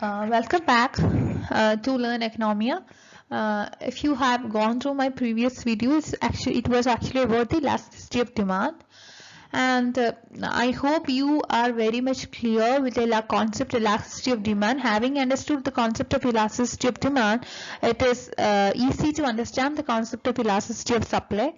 Welcome back to Learn Economia. If you have gone through my previous videos, it was actually about the elasticity of demand, and I hope you are very much clear with the concept elasticity of demand. Having understood the concept of elasticity of demand, it is easy to understand the concept of elasticity of supply.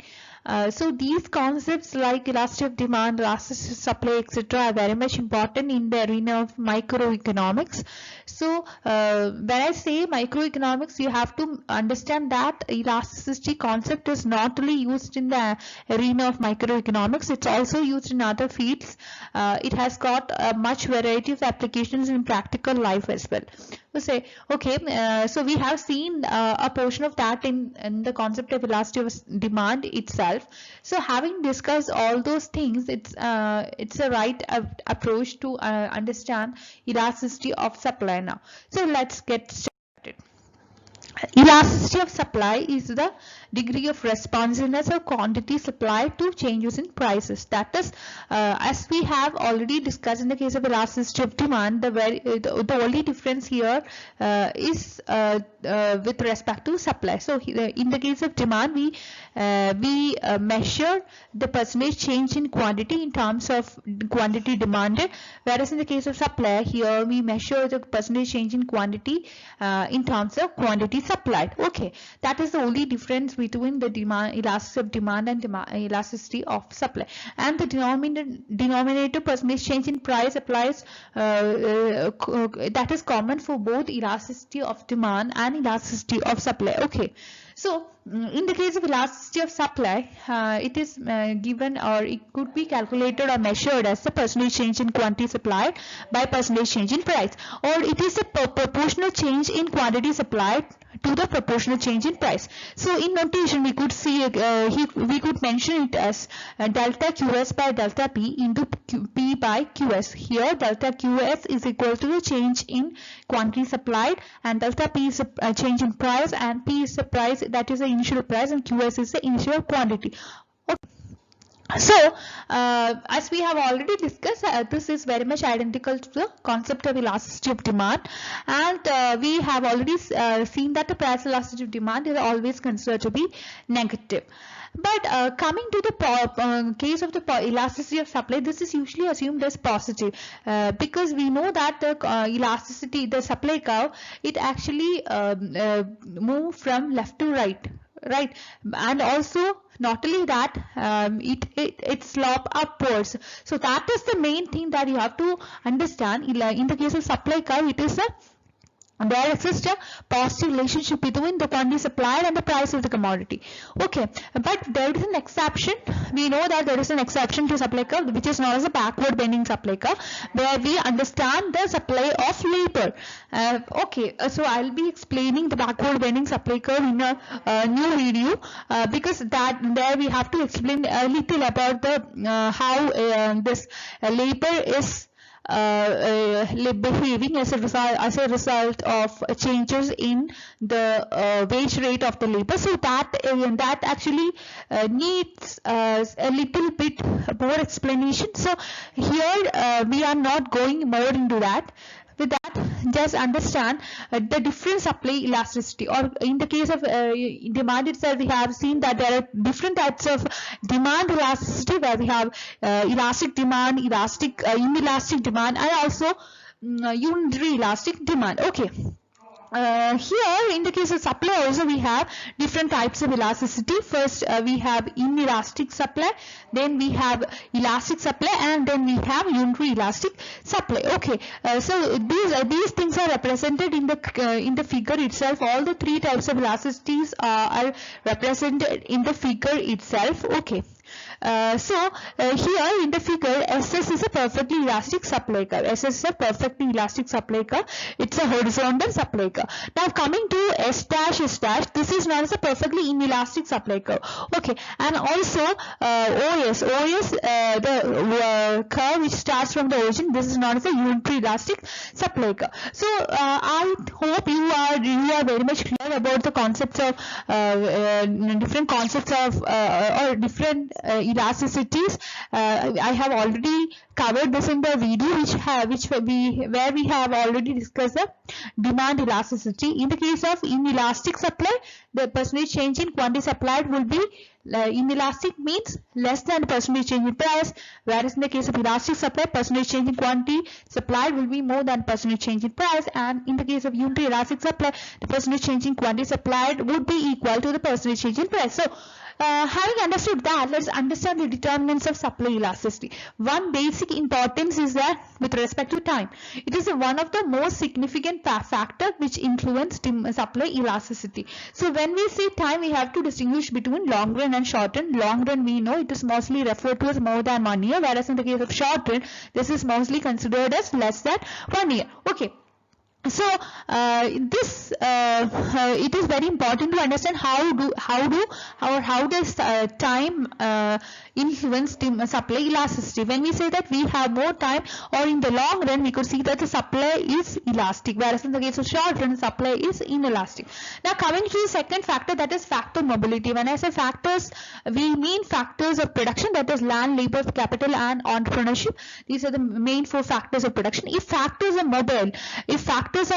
So these concepts like elasticity of demand, elasticity of supply, etc. are very much important in the arena of microeconomics. So when I say microeconomics, you have to understand that elasticity concept is not only used in the arena of microeconomics, it's also used in other fields. It has got a much variety of applications in practical life as well. So we have seen a portion of that in the concept of elasticity of demand itself. So having discussed all those things, it's a right approach to understand elasticity of supply now. So let's get started. Elasticity of supply is the degree of responsiveness of quantity supplied to changes in prices. That is, as we have already discussed in the case of elasticity of demand, the only difference here is with respect to supply. So in the case of demand, we measure the percentage change in quantity in terms of quantity demanded, whereas in the case of supply, here we measure the percentage change in quantity in terms of quantity supplied. Okay, that is the only difference between the elasticity of demand and elasticity of supply. And the denominator percentage change in price applies, that is common for both elasticity of demand and elasticity of supply. Okay, so in the case of elasticity of supply, it is given, or it could be calculated or measured as the percentage change in quantity supplied by percentage change in price, or it is a proportional change in quantity supplied to the proportional change in price. So in notation, we could see we could mention it as delta QS by delta P into P by QS. Here delta QS is equal to the change in quantity supplied, and delta P is a change in price, and P is the price, that is the initial price, and QS is the initial quantity. Okay. So as we have already discussed, this is very much identical to the concept of elasticity of demand, and we have already seen that the price elasticity of demand is always considered to be negative. But coming to the case of the elasticity of supply, this is usually assumed as positive, because we know that the elasticity, the supply curve, it actually move from left to right, and also not only that, it slope upwards. So that is the main thing that you have to understand. In the case of supply curve, it is there exists a positive relationship between the quantity supplied and the price of the commodity. Okay, but there is an exception. We know that there is an exception to supply curve, which is known as a backward bending supply curve, where we understand the supply of labor. So I'll be explaining the backward bending supply curve in a new video, because there we have to explain a little about the how this labor is behaving as a result of changes in the wage rate of the labor. So that actually needs a little bit more explanation. So here we are not going more into that. With that, just understand the different supply elasticity, or in the case of demand itself, we have seen that there are different types of demand elasticity, where we have elastic demand, inelastic demand, and also unitary elastic demand. Okay. Here in the case of supply also we have different types of elasticity. First we have inelastic supply, then we have elastic supply, and then we have unitary elastic supply. Okay, so these things are represented in the figure itself. All the three types of elasticities are represented in the figure itself. Okay. Here in the figure, SS is a perfectly elastic supply curve. SS is a perfectly elastic supply curve. It's a horizontal supply curve. Now coming to S dash, this is known as a perfectly inelastic supply curve. Okay, and also OS, the curve which starts from the origin, this is known as a unitary elastic supply curve. So I hope you are very much clear about the concepts of different concepts of or different elasticities. I have already covered this in the video where we have already discussed the demand elasticity. In the case of inelastic supply, the percentage change in quantity supplied will be inelastic, means less than the percentage change in price, whereas in the case of elastic supply, percentage change in quantity supplied will be more than percentage change in price, and in the case of unitary elastic supply, the percentage change in quantity supplied would be equal to the percentage change in price. So having understood that, let's understand the determinants of supply elasticity. One basic importance is that with respect to time, it is one of the most significant factors which influence supply elasticity. So when we say time, we have to distinguish between long run and short run. Long run, we know it is mostly referred to as more than 1 year, whereas in the case of short run, this is mostly considered as less than 1 year. Okay. So it is very important to understand how does time influence supply elasticity. When we say that we have more time, or in the long run, we could see that the supply is elastic, whereas in the case of short run, supply is inelastic. Now coming to the second factor, that is factor mobility. When I say factors, we mean factors of production, that is land, labor, capital, and entrepreneurship. These are the main 4 factors of production. If factors are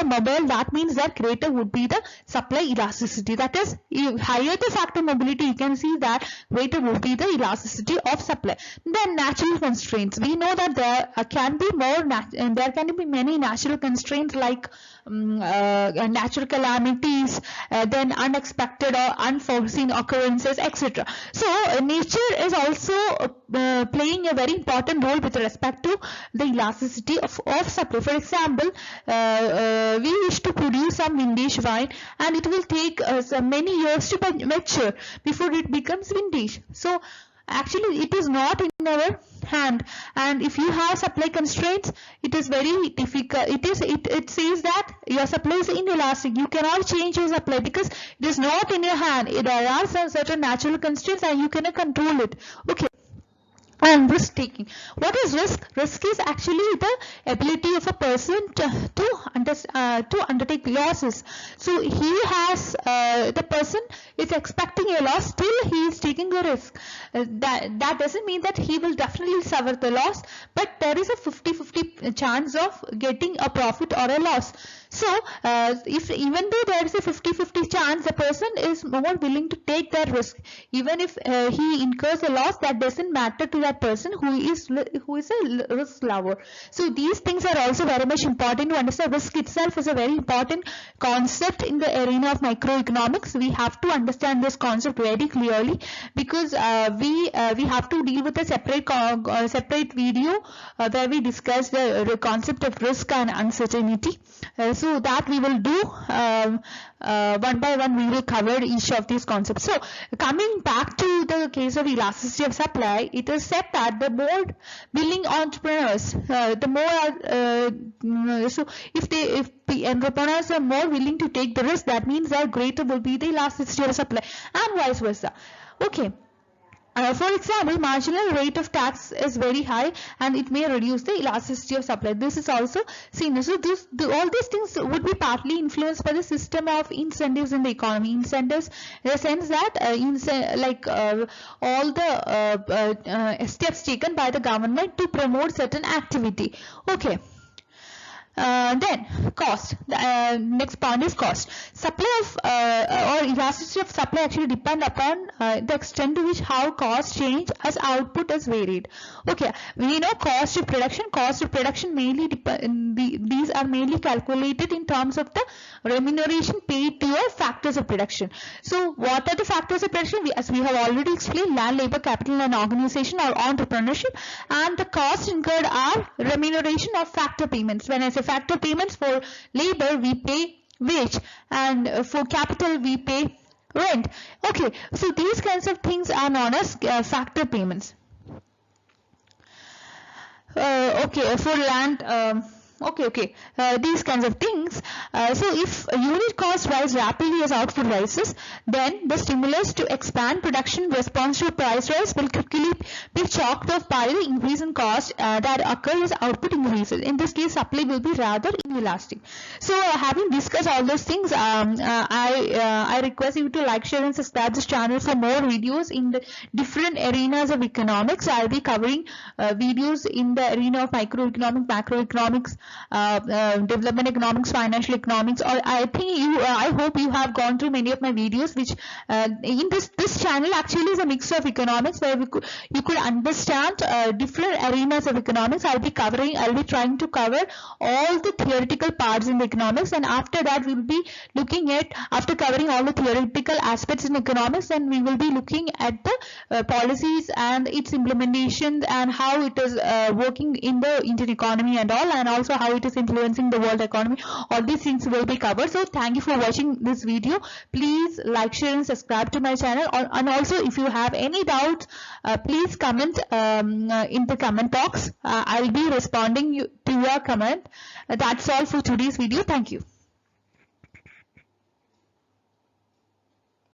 mobile, that means that greater would be the supply elasticity. That is, higher the factor mobility, you can see that greater would be the elasticity of supply. Then natural constraints. We know that there can be many natural constraints, like natural calamities, then unexpected or unforeseen occurrences, etc. So nature is also playing a very important role with respect to the elasticity of supply. For example, we wish to produce some vintage wine, and it will take many years to mature before it becomes vintage. So actually it is not in our hand, and if you have supply constraints, it is very difficult. It says that your supply is inelastic. You cannot change your supply because it is not in your hand. There are some certain natural constraints and you cannot control it. Okay. And risk taking. What is risk? Risk is actually the ability of a person to undertake losses. So the person is expecting a loss, still he is taking a risk. That doesn't mean that he will definitely suffer the loss, but there is a 50-50 chance of getting a profit or a loss. So even though there is a 50-50 chance, the person is more willing to take that risk. Even if he incurs a loss, that doesn't matter to that person who is a risk lover. So these things are also very much important to understand. Risk itself is a very important concept in the arena of microeconomics. We have to understand this concept very clearly, because we have to deal with a separate video where we discuss the concept of risk and uncertainty. So that we will do one by one. We will cover each of these concepts. So coming back to the case of elasticity of supply, it is said that the more willing entrepreneurs, so if the entrepreneurs are more willing to take the risk, that means that greater will be the elasticity of supply, and vice versa. Okay. For example, marginal rate of tax is very high, and it may reduce the elasticity of supply. This is also seen. So all these things would be partly influenced by the system of incentives in the economy. Incentives in the sense that all the steps taken by the government to promote certain activity. Okay. Then cost. Next point is cost. Supply of or elasticity of supply actually depend upon the extent to which how cost change as output is varied. Okay, we know cost of production. Cost of production mainly these are mainly calculated in terms of the remuneration paid to your factors of production. So what are the factors of production? As we have already explained, land, labor, capital, and organization or entrepreneurship, and the costs incurred are remuneration of factor payments. When I say factor payments, for labor we pay wage, and for capital we pay rent. Okay, so these kinds of things are known as factor payments. Okay, for land, Okay. These kinds of things. So if unit cost rise rapidly as output rises, then the stimulus to expand production response to price rise will quickly be chalked off by the increase in cost that occurs as output increases. In this case, supply will be rather inelastic. So having discussed all those things, I request you to like, share and subscribe this channel for more videos in the different arenas of economics. I'll be covering videos in the arena of microeconomics, macroeconomics, development economics, financial economics, or I think I hope you have gone through many of my videos, which in this channel actually is a mix of economics where you could understand different arenas of economics. I'll be trying to cover all the theoretical parts in the economics, and after that we'll be looking at, after covering all the theoretical aspects in economics, then we will be looking at the policies and its implementation and how it is working in the Indian economy and all, and also how it is influencing the world economy. All these things will be covered. So thank you for watching this video. Please like, share and subscribe to my channel, and also if you have any doubts, please comment in the comment box. I'll be responding to your comment. That's all for today's video. Thank you.